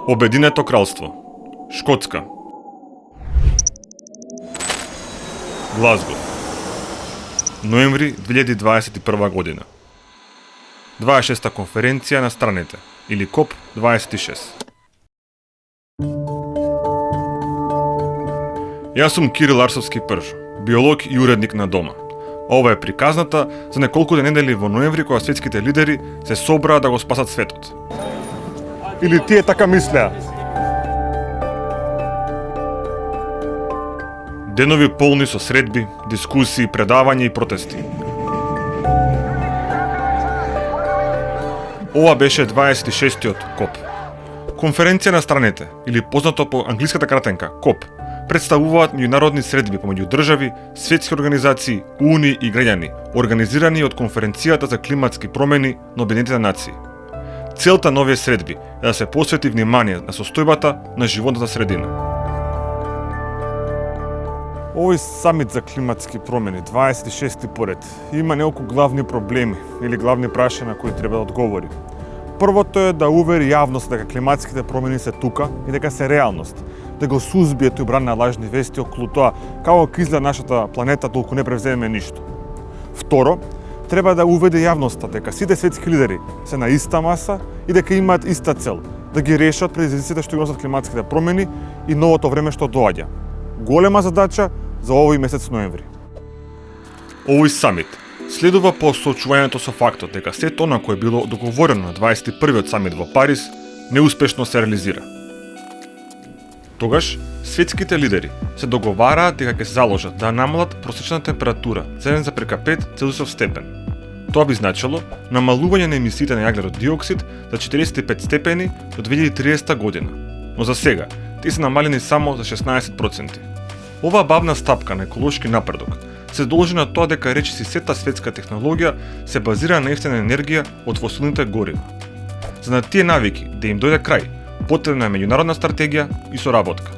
Обединето кралство. Шкотска. Глазго. Ноември 2021 година. 26-та конференција на страните, или КОП 26. Јас сум Кирил Арсовски Прж, биолог и уредник на Дома. Ова е приказната за неколку недели во ноември кога светските лидери се собраа да го спасат светот. Или тие така мислеа? Денови полни со средби, дискусии, предавања и протести. Ова беше 26-тиот КОП. Конференција на страните, или познато по англиската кратенка КОП, представуваат меѓународни средби помеѓу држави, светски организации, унии и граѓани, организирани од Конференцијата за климатски промени на Обединетите нации. Целта на овие средби е да се посвети внимание на состојбата на животната средина. Овој самит за климатски промени, 26-ти поред, има неколку главни проблеми или главни прашања на кои треба да одговори. Првото е да увери јавност дека климатските промени се тука и дека се реалност, да го сузбие тој бран на лажни вести околу тоа како ќе изгледа нашата планета толку не превземе ништо. Второ, треба да уведе јавноста дека сите светски лидери се на иста маса и дека имаат иста цел, да ги решат предизвиците што ги носат климатските промени и новото време што доаѓа. Голема задача за овој месец ноември. Овој самит следува по соочувањето со фактот дека сето она кое било договорено на 21-тиот самит во Париз неуспешно се реализира. Тогаш, светските лидери се договараат дека ќе се заложат да намалат просечната температура за 1,5 Целзиусов степен. Тоа би значило намалување на емисиите на јаглерод диоксид за 45 степени до 2030 година. Но за сега, тие се намалени само за 16%. Оваа бавна стапка на еколошки напредок се должи на тоа дека речиси сета светска технологија се базира на ефтина енергија од фосилните горива. За на тие навики да им дојде крај, потребна е меѓународна стратегија и соработка.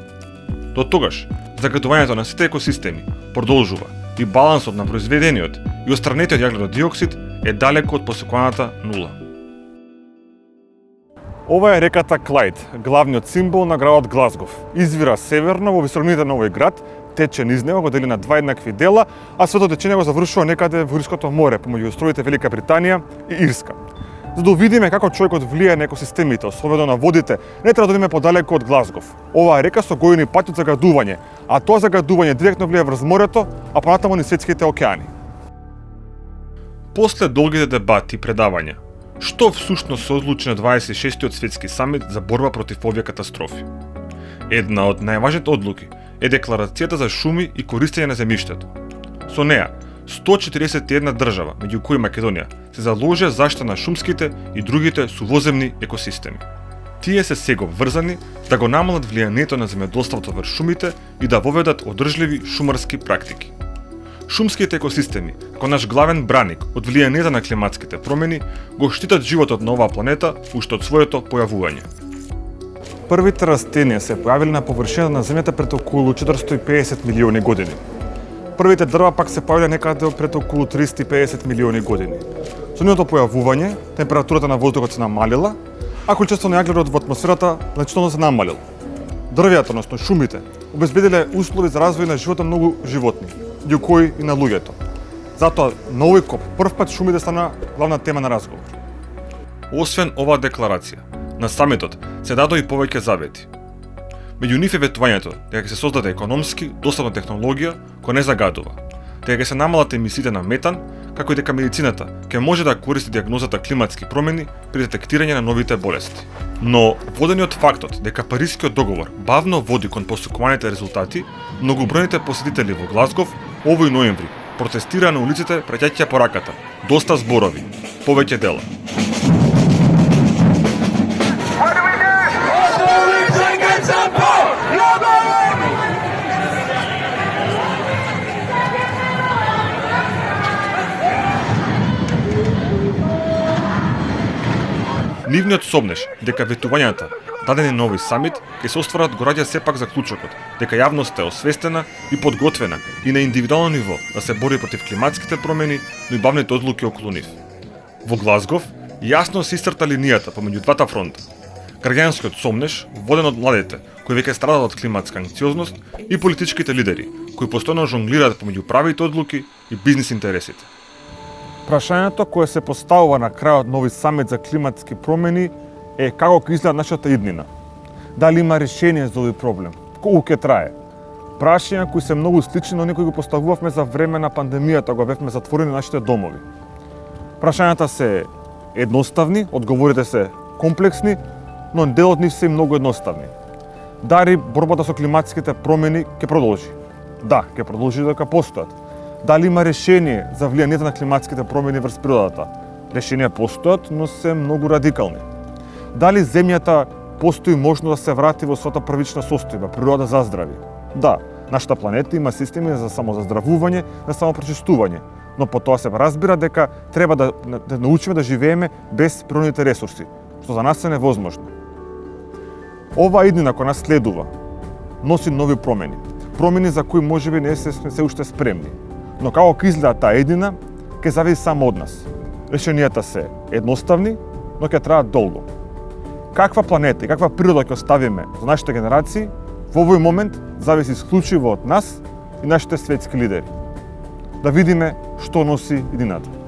До тогаш, загадувањето на сите екосистеми продолжува и балансот на произведениот и отстранетиот јаглерод диоксид е далеко од посекуваната нула. Ова е реката Клајд, главниот символ на градот Глазгов. Извира северно во високините на овој град, тече низ него, го дели на два еднакви дела, а своето течење го завршува некаде во Ирското море, помеѓу островите Велика Британија и Ирска. За да видиме како човекот влијае на екосистемите, особено на водите, не треба да одиме подалеку од Глазгов. Оваа река со гојни пати од загадување, а тоа загадување директно влијае врз морето, а понатаму низ светските океани. После долгите дебати и предавања, што всушност се одлучи на 26-тиот светски самит за борба против овие катастрофи? Една од најважните одлуки е декларацијата за шуми и користење на земјиштето. Со неа, 141 држава, меѓу кои Македонија, се заложија заштита на шумските и другите сувоземни екосистеми. Тие се сега врзани да го намалат влијанието на земјоделството врз шумите и да воведат одржливи шумарски практики. Шумските екосистеми, како наш главен браник од влијанието на климатските промени, го штитат животот на оваа планета уште од своето појавување. Првите растенија се појавиле на површината на земјата пред околу 450 милиони години. Првите дрва пак се појавиле некаде пред околу 350 милиони години. Со нивното појавување, температурата на воздухот се намалила, а количеството на јаглерод во атмосферата значително се намалил. Дрвјата, односно шумите, обезбедиле услови за развој на животот на многу животни, меѓу кои и на луѓето. Затоа на овој КОП прв пат шумите стана главна тема на разговор. Освен оваа декларација, на самитот се дадоа и повеќе завети. Меѓу нив е ветувањето дека ќе се создаде економски достапна технологија која не загадува, дека ќе се намалат емисиите на метан, како и дека медицината ќе може да користи дијагнозата климатски промени при детектирање на новите болести. Но, водени од фактот дека Парискиот договор бавно води кон посакуваните резултати, многобројните посетители во Глазгов овој ноември протестираа на улиците праќајќи пораката: доста зборови, повеќе дела. Нивниот собнеш дека ветувањата дадени на овој самит ќе се остварат го раѓа сепак заклучокот дека јавноста е освестена и подготвена и на индивидуално ниво да се бори против климатските промени, но и бавните одлуки околу нив. Во Глазгов јасно се исцрта линијата помеѓу двата фронта. граѓанскиот сомнеш, воден од младите, кои веќе страдаат од климатска анксиозност, и политичките лидери, кои постојано жонглираат помеѓу правите одлуки и бизнис интересите. Прашањето кое се поставува на крајот на овој самит за климатски промени е како ќе изгледа нашата иднина. Дали има решение за овој проблем? Колку ќе трае? Прашања кои се многу слични на оние кои го поставувавме за време на пандемијата, кога бевме затворени нашите домови. Прашањата се едноставни, одговорите се комплексни, но дел од нив се и многу едноставни. Дали борбата со климатските промени ќе продолжи? Да, ќе продолжи дека постојат. Дали има решение за влијанието на климатските промени врз природата? Решенија постојат, но се многу радикални. Дали земјата постои можно да се врати во својата првична состојба, природа заздрави? Да, нашата планета има системи за самозаздравување, за самопрочистување, но по тоа се разбира дека треба да научиме да живееме без природните ресурси, што за нас е невозможно. Оваа иднина која нас следува носи нови промени. Промени за кои можеби не сме се уште спремни. Но како ќе изгледа таа иднина, ќе зависи само од нас. Решенијата се едноставни, но ќе траат долго. Каква планета и каква природа ќе оставиме за нашите генерации, во овој момент зависи исклучиво од нас и нашите светски лидери. Да видиме што носи иднината.